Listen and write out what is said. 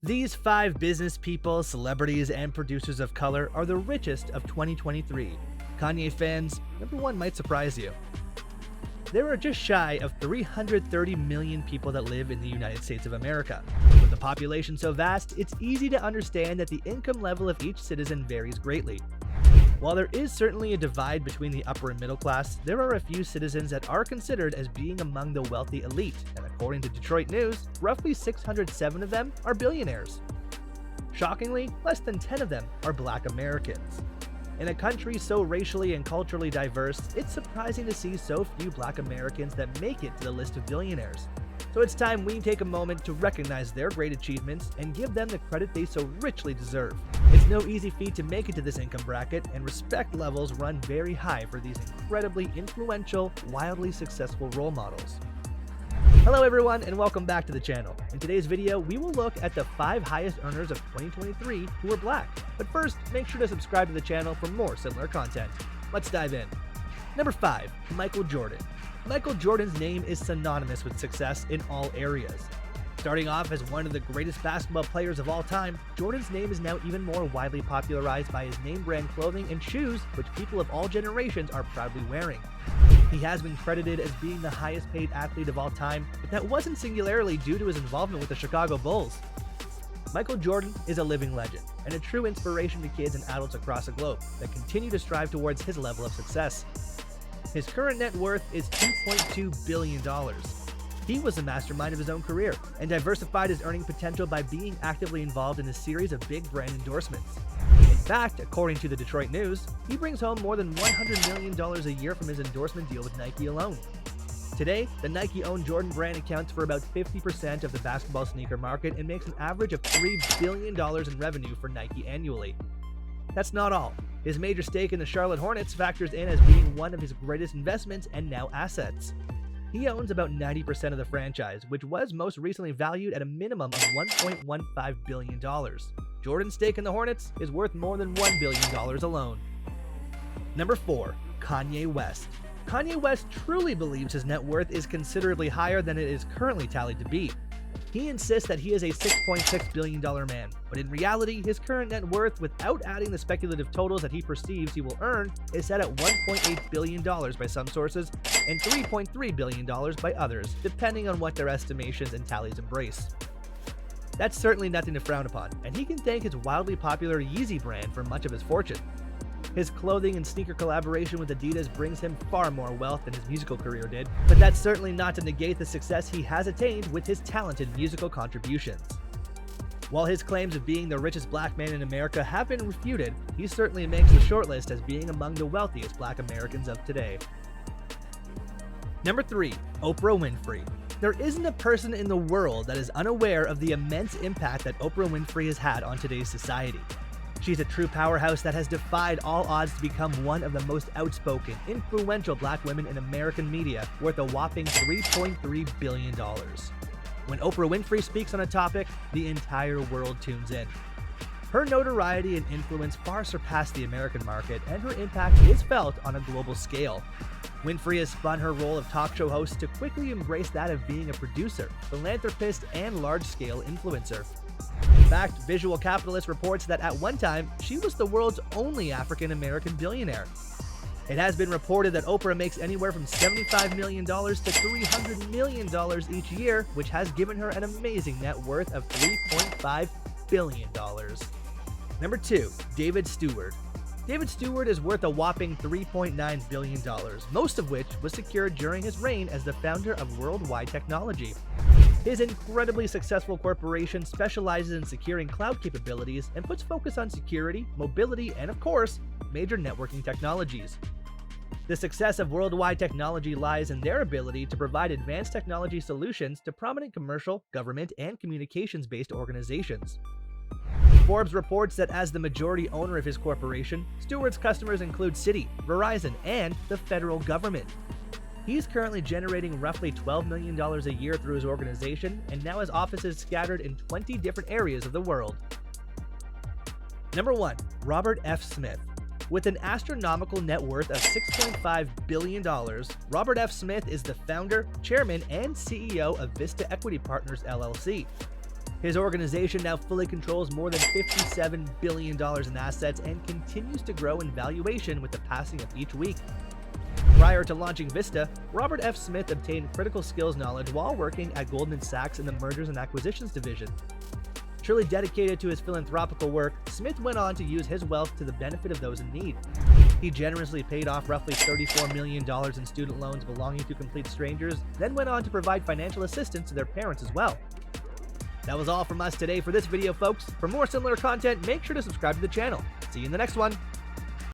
These 5 business people, celebrities, and producers of color are the richest of 2023. Kanye fans, number 1 might surprise you. There are just shy of 330 million people that live in the United States of America. With a population so vast, it's easy to understand that the income level of each citizen varies greatly. While there is certainly a divide between the upper and middle class, there are a few citizens that are considered as being among the wealthy elite, and according to Detroit News, roughly 607 of them are billionaires. Shockingly, less than 10 of them are Black Americans. In a country so racially and culturally diverse, it's surprising to see so few Black Americans that make it to the list of billionaires. So it's time we take a moment to recognize their great achievements and give them the credit they so richly deserve. It's no easy feat to make it to this income bracket, and respect levels run very high for these incredibly influential, wildly successful role models. Hello everyone, and welcome back to the channel. In today's video, we will look at the 5 highest earners of 2023 who are Black. But first, make sure to subscribe to the channel for more similar content. Let's dive in. Number 5. Michael Jordan. Michael Jordan's name is synonymous with success in all areas. Starting off as one of the greatest basketball players of all time, Jordan's name is now even more widely popularized by his name brand clothing and shoes, which people of all generations are proudly wearing. He has been credited as being the highest paid athlete of all time, but that wasn't singularly due to his involvement with the Chicago Bulls. Michael Jordan is a living legend and a true inspiration to kids and adults across the globe that continue to strive towards his level of success. His current net worth is $2.2 billion. He was the mastermind of his own career and diversified his earning potential by being actively involved in a series of big brand endorsements. In fact, according to the Detroit News, he brings home more than $100 million a year from his endorsement deal with Nike alone. Today, the Nike-owned Jordan brand accounts for about 50% of the basketball sneaker market and makes an average of $3 billion in revenue for Nike annually. That's not all. His major stake in the Charlotte Hornets factors in as being one of his greatest investments and now assets. He owns about 90% of the franchise, which was most recently valued at a minimum of $1.15 billion. Jordan's stake in the Hornets is worth more than $1 billion alone. Number 4. Kanye West. Kanye West truly believes his net worth is considerably higher than it is currently tallied to be. He insists that he is a $6.6 billion man, but in reality, his current net worth, without adding the speculative totals that he perceives he will earn, is set at $1.8 billion by some sources and $3.3 billion by others, depending on what their estimations and tallies embrace. That's certainly nothing to frown upon, and he can thank his wildly popular Yeezy brand for much of his fortune. His clothing and sneaker collaboration with Adidas brings him far more wealth than his musical career did, but that's certainly not to negate the success he has attained with his talented musical contributions. While his claims of being the richest Black man in America have been refuted, he certainly makes the shortlist as being among the wealthiest Black Americans of today. Number 3. Oprah Winfrey. There isn't a person in the world that is unaware of the immense impact that Oprah Winfrey has had on today's society. She's a true powerhouse that has defied all odds to become one of the most outspoken, influential Black women in American media, worth a whopping $3.3 billion. When Oprah Winfrey speaks on a topic, the entire world tunes in. Her notoriety and influence far surpass the American market, and her impact is felt on a global scale. Winfrey has spun her role of talk show host to quickly embrace that of being a producer, philanthropist, and large-scale influencer. In fact, Visual Capitalist reports that at one time, she was the world's only African-American billionaire. It has been reported that Oprah makes anywhere from $75 million to $300 million each year, which has given her an amazing net worth of $3.5 billion. Number 2. David Steward. David Steward is worth a whopping $3.9 billion, most of which was secured during his reign as the founder of Worldwide Technology. His incredibly successful corporation specializes in securing cloud capabilities and puts focus on security, mobility, and of course, major networking technologies. The success of Worldwide Technology lies in their ability to provide advanced technology solutions to prominent commercial, government, and communications-based organizations. Forbes reports that as the majority owner of his corporation, Steward's customers include Citi, Verizon, and the federal government. He's currently generating roughly $12 million a year through his organization and now has offices scattered in 20 different areas of the world. Number 1. Robert F. Smith. With an astronomical net worth of $6.5 billion, Robert F. Smith is the founder, chairman, and CEO of Vista Equity Partners LLC. His organization now fully controls more than $57 billion in assets and continues to grow in valuation with the passing of each week. Prior to launching Vista, Robert F. Smith obtained critical skills knowledge while working at Goldman Sachs in the Mergers and Acquisitions division. Truly dedicated to his philanthropical work, Smith went on to use his wealth to the benefit of those in need. He generously paid off roughly $34 million in student loans belonging to complete strangers, then went on to provide financial assistance to their parents as well. That was all from us today for this video, folks. For more similar content, make sure to subscribe to the channel. See you in the next one.